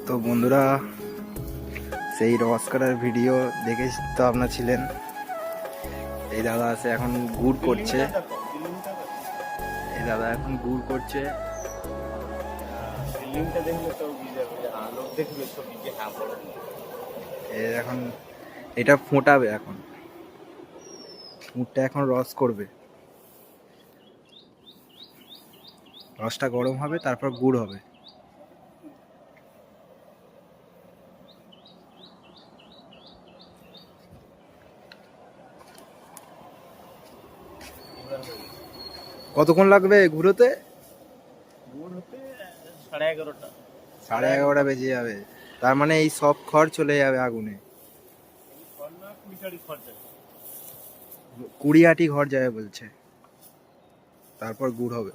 তো বন্ধুরা, সেই রস কাটার ভিডিও দেখে তো আপনারা ছিলেন। এই দাদা আছে এখন গুড় করছে। এই দাদা এখন গুড় করছে। এখন এটা ফোটাবে, এখন গুড়টা এখন রস করবে। রসটা গরম হবে, তারপর গুড় হবে। কতক্ষণ লাগবে ঘুরোতে? 11:30। 11:30 বেজে যাবে। তার মানে এই সব খড় চলে যাবে আগুনে। 20 আটি ঘর যাবে বলছে, তারপর গুড় হবে।